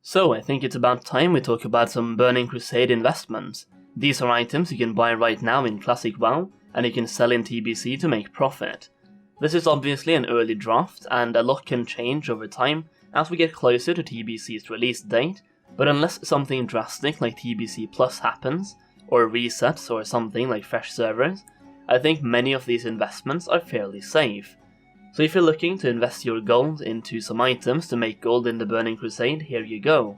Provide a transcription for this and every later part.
So I think it's about time we talk about some Burning Crusade investments. These are items you can buy right now in Classic WoW, and you can sell in TBC to make profit. This is obviously an early draft, and a lot can change over time as we get closer to TBC's release date, but unless something drastic like TBC Plus happens, or resets or something like fresh servers, I think many of these investments are fairly safe. So if you're looking to invest your gold into some items to make gold in the Burning Crusade, here you go.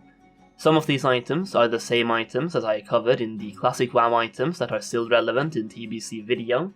Some of these items are the same items as I covered in the Classic WoW items that are still relevant in TBC video,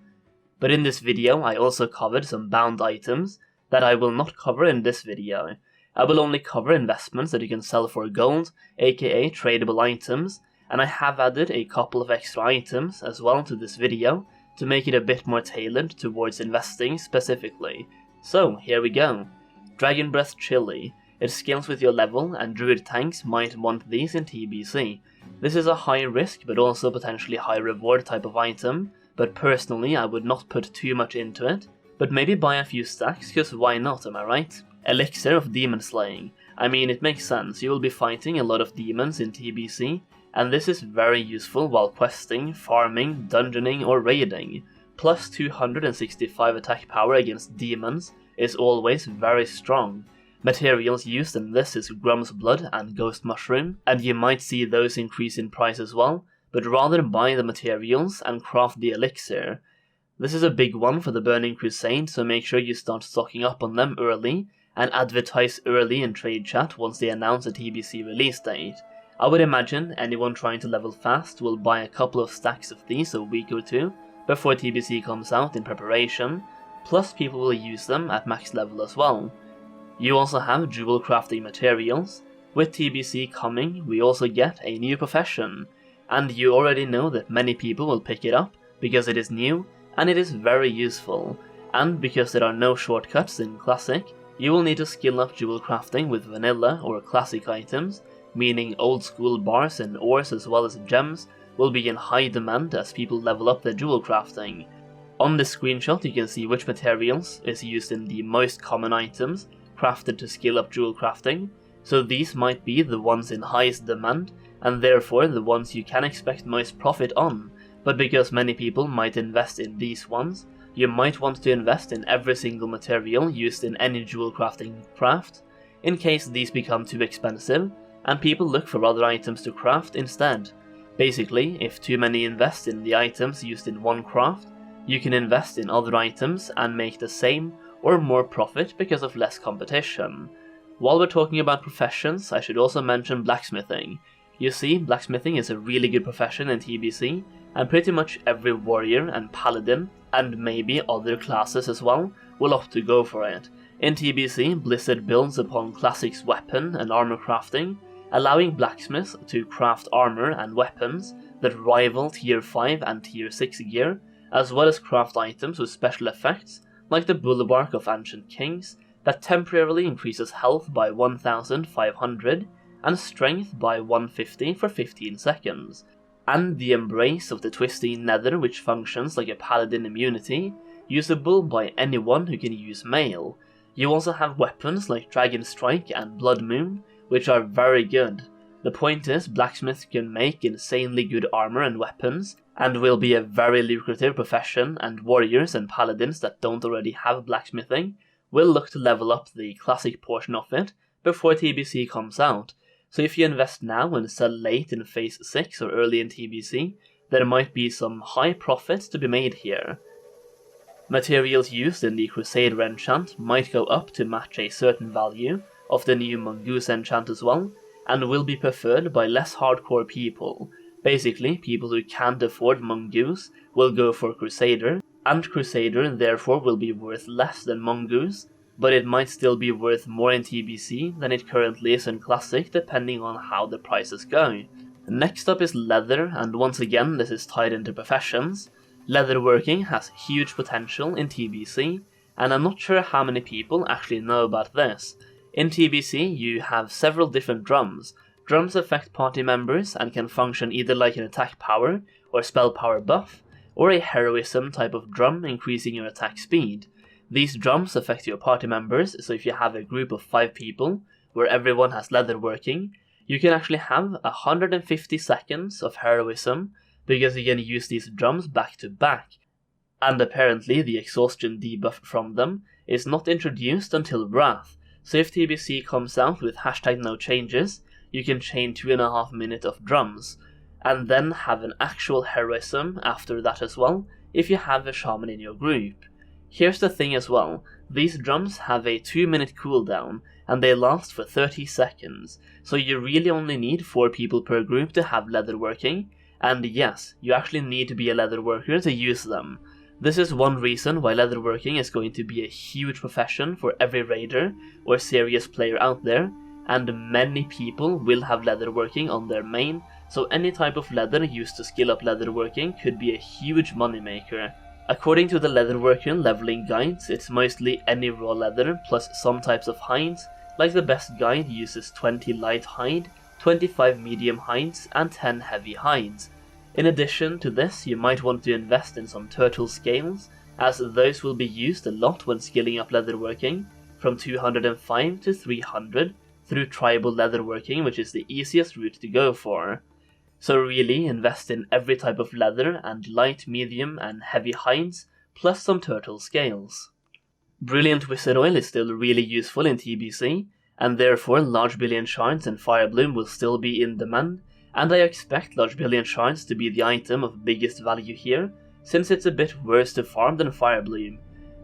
but in this video I also covered some bound items that I will not cover in this video. I will only cover investments that you can sell for gold, aka tradable items, and I have added a couple of extra items as well to this video to make it a bit more tailored towards investing specifically. So here we go. Dragon Breath Chili. It scales with your level, and druid tanks might want these in TBC. This is a high risk but also potentially high reward type of item, but personally I would not put too much into it, but maybe buy a few stacks, cause why not, am I right? Elixir of Demon Slaying. I mean, it makes sense, you will be fighting a lot of demons in TBC, and this is very useful while questing, farming, dungeoning or raiding. Plus 265 attack power against demons is always very strong. Materials used in this is Grum's Blood and Ghost Mushroom, and you might see those increase in price as well, but rather buy the materials and craft the elixir. This is a big one for the Burning Crusade, so make sure you start stocking up on them early, and advertise early in trade chat once they announce a TBC release date. I would imagine anyone trying to level fast will buy a couple of stacks of these a week or two before TBC comes out in preparation, plus people will use them at max level as well. You also have jewel crafting materials. With TBC coming, we also get a new profession, and you already know that many people will pick it up because it is new and it is very useful, and because there are no shortcuts in Classic, you will need to skill up jewel crafting with vanilla or classic items, meaning old school bars and ores as well as gems will be in high demand as people level up their jewel crafting. On this screenshot you can see which materials is used in the most common items crafted to skill up jewel crafting, so these might be the ones in highest demand and therefore the ones you can expect most profit on, but because many people might invest in these ones, you might want to invest in every single material used in any jewel crafting craft, in case these become too expensive and people look for other items to craft instead. Basically, if too many invest in the items used in one craft, you can invest in other items and make the same or more profit because of less competition. While we're talking about professions, I should also mention blacksmithing. You see, blacksmithing is a really good profession in TBC, and pretty much every warrior and paladin, and maybe other classes as well, will opt to go for it. In TBC, Blizzard builds upon Classic's weapon and armor crafting, allowing blacksmiths to craft armor and weapons that rival tier 5 and tier 6 gear, as well as craft items with special effects like the Bulwark of Ancient Kings that temporarily increases health by 1500 and strength by 150 for 15 seconds, and the Embrace of the Twisting Nether, which functions like a paladin immunity, usable by anyone who can use mail. You also have weapons like Dragon Strike and Blood Moon, which are very good. The point is, blacksmiths can make insanely good armor and weapons, and will be a very lucrative profession, and warriors and paladins that don't already have blacksmithing will look to level up the classic portion of it before TBC comes out, so if you invest now and sell late in phase 6 or early in TBC, there might be some high profits to be made here. Materials used in the Crusader enchant might go up to match a certain value of the new Mongoose enchant as well, and will be preferred by less hardcore people. Basically, people who can't afford Mongoose will go for Crusader, and Crusader therefore will be worth less than Mongoose, but it might still be worth more in TBC than it currently is in Classic depending on how the prices go. Next up is leather, and once again this is tied into professions. Leatherworking has huge potential in TBC, and I'm not sure how many people actually know about this. In TBC, you have several different drums. Drums affect party members and can function either like an attack power or spell power buff, or a heroism type of drum increasing your attack speed. These drums affect your party members, so if you have a group of 5 people where everyone has leatherworking, you can actually have 150 seconds of heroism because you can use these drums back to back, and apparently the exhaustion debuff from them is not introduced until Wrath, so if TBC comes out with #no changes, you can chain 2.5 minutes of drums, and then have an actual heroism after that as well, if you have a shaman in your group. Here's the thing as well, these drums have a 2-minute cooldown, and they last for 30 seconds, so you really only need 4 people per group to have leatherworking, and yes, you actually need to be a leatherworker to use them. This is one reason why leatherworking is going to be a huge profession for every raider or serious player out there, and many people will have leatherworking on their main, so any type of leather used to skill up leatherworking could be a huge moneymaker. According to the leatherworker leveling guides, it's mostly any raw leather plus some types of hides, like the best guide uses 20 light hide, 25 medium hides, and 10 heavy hides. In addition to this, you might want to invest in some turtle scales, as those will be used a lot when skilling up leatherworking, from 205 to 300, through tribal leatherworking, which is the easiest route to go for. So really invest in every type of leather and light, medium, and heavy hides, plus some turtle scales. Brilliant Wizard Oil is still really useful in TBC, and therefore large billion shards and Firebloom will still be in demand, and I expect large billion shards to be the item of biggest value here, since it's a bit worse to farm than Firebloom.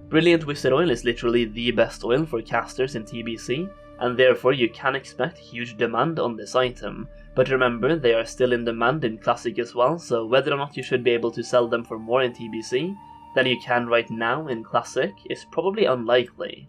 Brilliant Wizard Oil is literally the best oil for casters in TBC, and therefore you can expect huge demand on this item, but remember they are still in demand in Classic as well, so whether or not you should be able to sell them for more in TBC than you can right now in Classic is probably unlikely.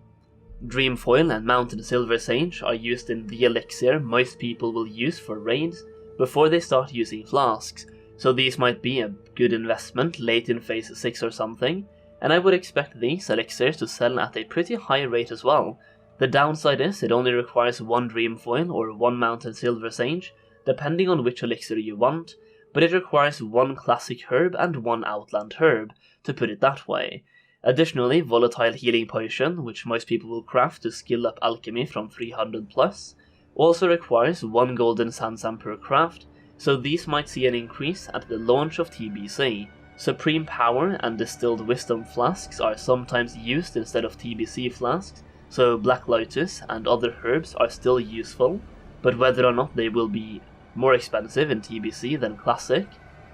Dreamfoil and Mountain Silver Sage are used in the Elixir most people will use for raids before they start using flasks, so these might be a good investment late in phase 6 or something, and I would expect these elixirs to sell at a pretty high rate as well. The downside is it only requires 1 Dreamfoil or 1 Mountain Silver Sage, depending on which elixir you want, but it requires 1 Classic Herb and 1 Outland Herb, to put it that way. Additionally, Volatile Healing Potion, which most people will craft to skill up alchemy from 300 plus, also requires 1 Golden Sandsam per craft, so these might see an increase at the launch of TBC. Supreme Power and Distilled Wisdom Flasks are sometimes used instead of TBC flasks, so Black Lotus and other herbs are still useful, but whether or not they will be more expensive in TBC than Classic,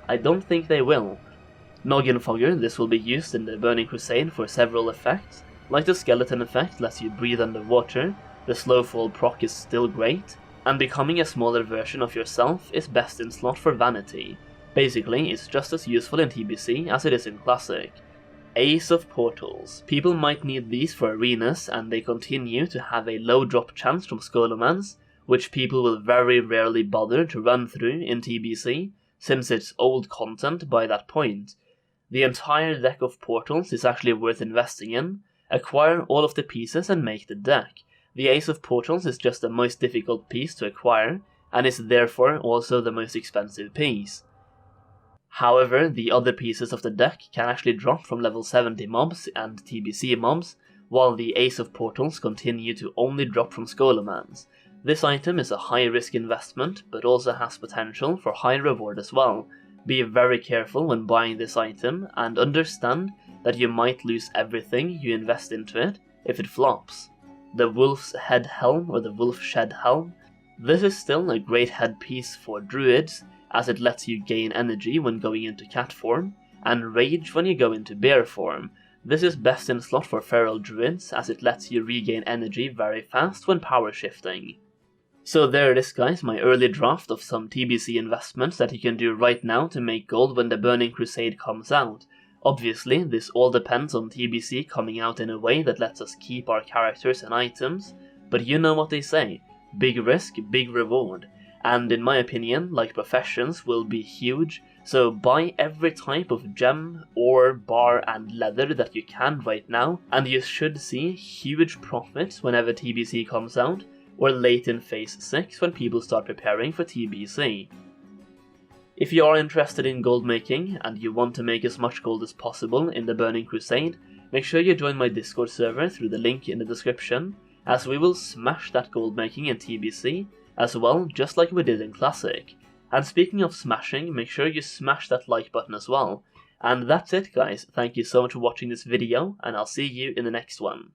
I don't think they will. Noggin Fogger, this will be used in the Burning Crusade for several effects, like the skeleton effect lets you breathe underwater, the slow fall proc is still great, and becoming a smaller version of yourself is best in slot for vanity. Basically, it's just as useful in TBC as it is in Classic. Ace of Portals. People might need these for arenas, and they continue to have a low drop chance from Scholomance, which people will very rarely bother to run through in TBC, since it's old content by that point. The entire deck of portals is actually worth investing in. Acquire all of the pieces and make the deck. The Ace of Portals is just the most difficult piece to acquire, and is therefore also the most expensive piece. However, the other pieces of the deck can actually drop from level 70 mobs and TBC mobs, while the Ace of Portals continue to only drop from Scholomance. This item is a high risk investment, but also has potential for high reward as well. Be very careful when buying this item, and understand that you might lose everything you invest into it if it flops. The Wolf's Head Helm or the Wolf Shed Helm. This is still a great headpiece for druids, as it lets you gain energy when going into cat form, and rage when you go into bear form. This is best in slot for feral druids, as it lets you regain energy very fast when power shifting. So there it is guys, my early draft of some TBC investments that you can do right now to make gold when the Burning Crusade comes out. Obviously, this all depends on TBC coming out in a way that lets us keep our characters and items, but you know what they say, big risk, big reward. And in my opinion, like professions will be huge, so buy every type of gem, ore, bar and leather that you can right now, and you should see huge profits whenever TBC comes out, or late in phase 6 when people start preparing for TBC. If you are interested in gold making, and you want to make as much gold as possible in the Burning Crusade, make sure you join my Discord server through the link in the description, as we will smash that gold making in TBC, as well, just like we did in Classic. And speaking of smashing, make sure you smash that like button as well. And that's it guys, thank you so much for watching this video, and I'll see you in the next one.